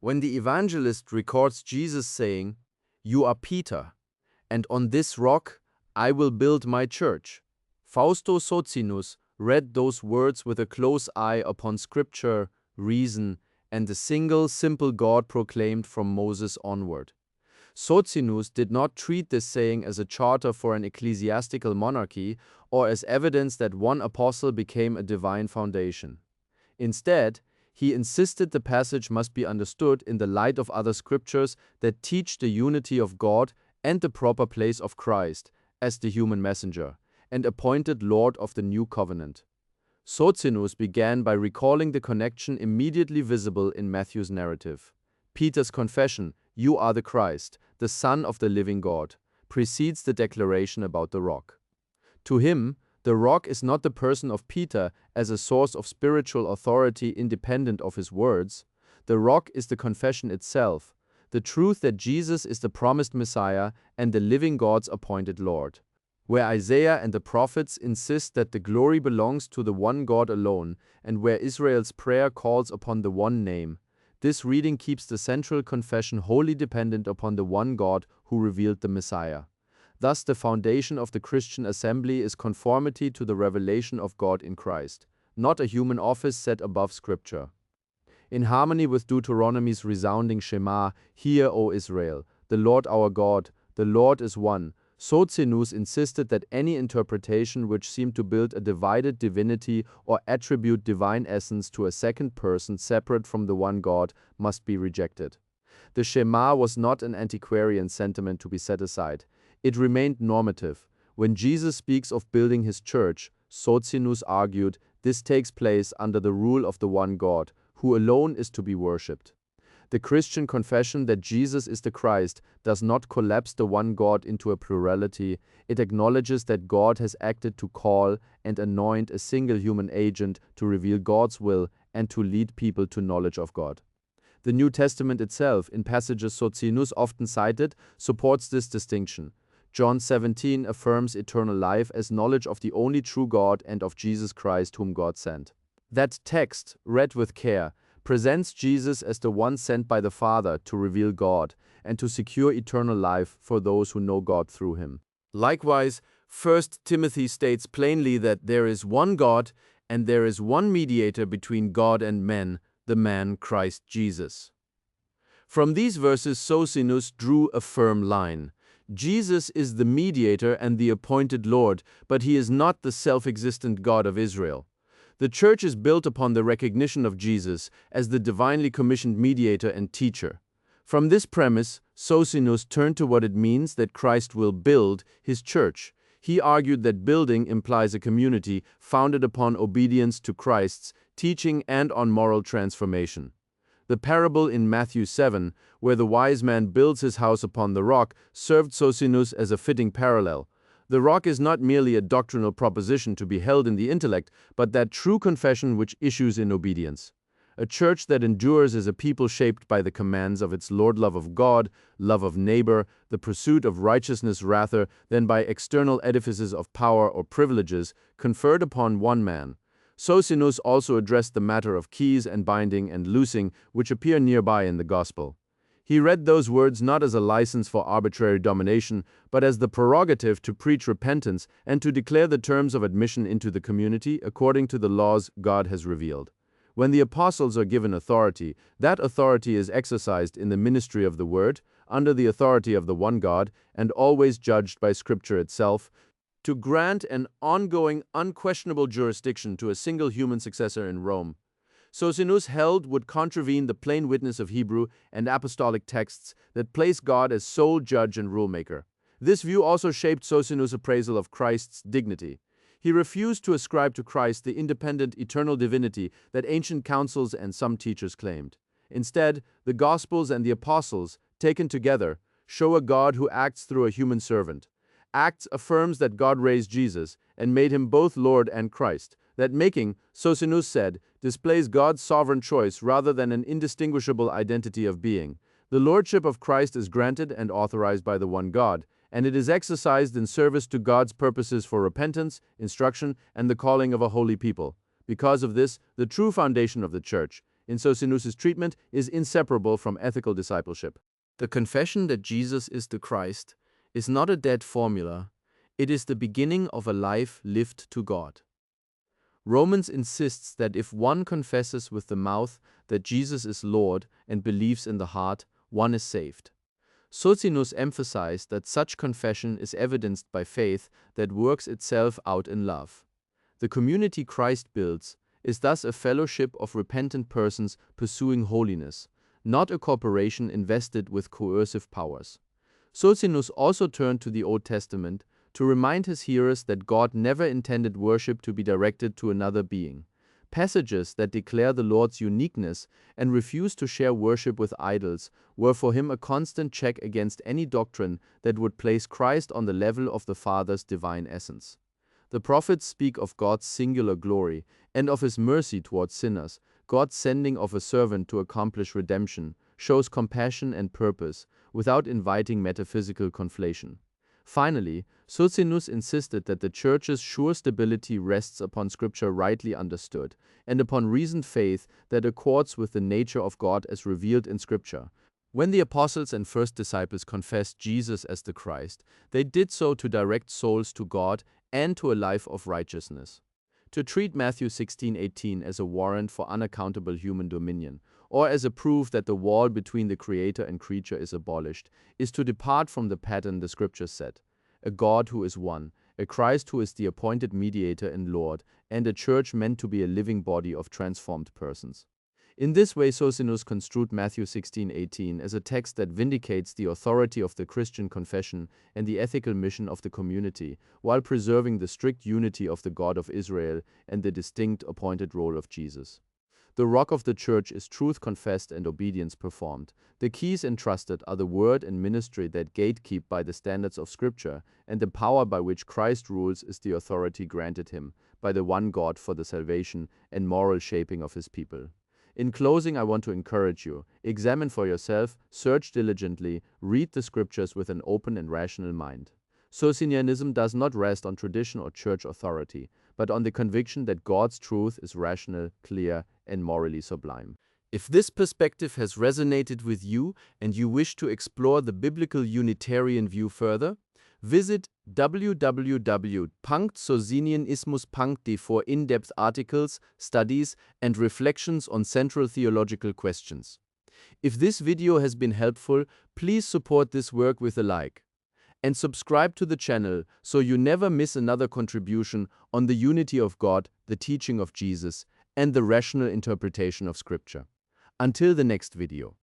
When the evangelist records Jesus saying, "You are Peter, and on this rock I will build my church," Faustus Socinus read those words with a close eye upon scripture, reason, and the single simple God proclaimed from Moses onward. Socinus did not treat this saying as a charter for an ecclesiastical monarchy or as evidence that one apostle became a divine foundation. Instead, he insisted the passage must be understood in the light of other scriptures that teach the unity of God and the proper place of Christ as the human messenger and appointed Lord of the new covenant. Socinus began by recalling the connection immediately visible in Matthew's narrative. Peter's confession, "You are the Christ, the Son of the living God," precedes the declaration about the rock. To him, the rock is not the person of Peter as a source of spiritual authority independent of his words. The rock is the confession itself, the truth that Jesus is the promised Messiah and the living God's appointed Lord. Where Isaiah and the prophets insist that the glory belongs to the one God alone, and where Israel's prayer calls upon the one name, this reading keeps the central confession wholly dependent upon the one God who revealed the Messiah. Thus, the foundation of the Christian assembly is conformity to the revelation of God in Christ, not a human office set above Scripture. In harmony with Deuteronomy's resounding Shema, "Hear, O Israel, the Lord our God, the Lord is one," Socinus insisted that any interpretation which seemed to build a divided divinity or attribute divine essence to a second person separate from the one God must be rejected. The Shema was not an antiquarian sentiment to be set aside. It remained normative. When Jesus speaks of building his church, Socinus argued, this takes place under the rule of the one God, who alone is to be worshipped. The Christian confession that Jesus is the Christ does not collapse the one God into a plurality. It acknowledges that God has acted to call and anoint a single human agent to reveal God's will and to lead people to knowledge of God. The New Testament itself, in passages Socinus often cited, supports this distinction. John 17 affirms eternal life as knowledge of the only true God and of Jesus Christ whom God sent. That text, read with care, presents Jesus as the one sent by the Father to reveal God and to secure eternal life for those who know God through him. Likewise, 1 Timothy states plainly that there is one God and there is one mediator between God and men, the man Christ Jesus. From these verses, Socinus drew a firm line. Jesus is the mediator and the appointed Lord, but he is not the self-existent God of Israel. The Church is built upon the recognition of Jesus as the divinely commissioned mediator and teacher. From this premise, Socinus turned to what it means that Christ will build his Church. He argued that building implies a community founded upon obedience to Christ's teaching and on moral transformation. The parable in Matthew 7, where the wise man builds his house upon the rock, served Socinus as a fitting parallel. The rock is not merely a doctrinal proposition to be held in the intellect, but that true confession which issues in obedience. A church that endures is a people shaped by the commands of its Lord love of God, love of neighbor, the pursuit of righteousness rather than by external edifices of power or privileges conferred upon one man. Socinus also addressed the matter of keys and binding and loosing, which appear nearby in the Gospel. He read those words not as a license for arbitrary domination, but as the prerogative to preach repentance and to declare the terms of admission into the community according to the laws God has revealed. When the apostles are given authority, that authority is exercised in the ministry of the Word, under the authority of the one God, and always judged by Scripture itself, to grant an ongoing, unquestionable jurisdiction to a single human successor in Rome. Socinus held would contravene the plain witness of Hebrew and apostolic texts that place God as sole judge and rulemaker. This view also shaped Socinus' appraisal of Christ's dignity. He refused to ascribe to Christ the independent eternal divinity that ancient councils and some teachers claimed. Instead, the Gospels and the Apostles, taken together, show a God who acts through a human servant. Acts affirms that God raised Jesus and made him both Lord and Christ. That making, Socinus said, displays God's sovereign choice rather than an indistinguishable identity of being. The lordship of Christ is granted and authorized by the one God, and it is exercised in service to God's purposes for repentance, instruction, and the calling of a holy people. Because of this, the true foundation of the Church, in Socinus's treatment is inseparable from ethical discipleship. The confession that Jesus is the Christ is not a dead formula, it is the beginning of a life lived to God. Romans insists that if one confesses with the mouth that Jesus is Lord and believes in the heart, one is saved. Socinus emphasized that such confession is evidenced by faith that works itself out in love. The community Christ builds is thus a fellowship of repentant persons pursuing holiness, not a corporation invested with coercive powers. Socinus also turned to the Old Testament to remind his hearers that God never intended worship to be directed to another being. Passages that declare the Lord's uniqueness and refuse to share worship with idols were for him a constant check against any doctrine that would place Christ on the level of the Father's divine essence. The prophets speak of God's singular glory and of his mercy towards sinners. God's sending of a servant to accomplish redemption shows compassion and purpose without inviting metaphysical conflation. Finally, Socinus insisted that the Church's sure stability rests upon Scripture rightly understood, and upon reasoned faith that accords with the nature of God as revealed in Scripture. When the apostles and first disciples confessed Jesus as the Christ, they did so to direct souls to God and to a life of righteousness. To treat Matthew 16:18 as a warrant for unaccountable human dominion, or as a proof that the wall between the Creator and creature is abolished, is to depart from the pattern the Scriptures set: a God who is one, a Christ who is the appointed mediator and Lord, and a church meant to be a living body of transformed persons. In this way, Socinus construed Matthew 16:18 as a text that vindicates the authority of the Christian confession and the ethical mission of the community, while preserving the strict unity of the God of Israel and the distinct appointed role of Jesus. The rock of the Church is truth confessed and obedience performed. The keys entrusted are the word and ministry that gatekeep by the standards of Scripture, and the power by which Christ rules is the authority granted him by the one God for the salvation and moral shaping of his people. In closing, I want to encourage you: examine for yourself, search diligently, read the Scriptures with an open and rational mind. Socinianism does not rest on tradition or church authority, but on the conviction that God's truth is rational, clear, and morally sublime. If this perspective has resonated with you and you wish to explore the biblical Unitarian view further, visit www.socinianismus.de for in-depth articles, studies, and reflections on central theological questions. If this video has been helpful, please support this work with a like. And subscribe to the channel so you never miss another contribution on the unity of God, the teaching of Jesus, and the rational interpretation of Scripture. Until the next video.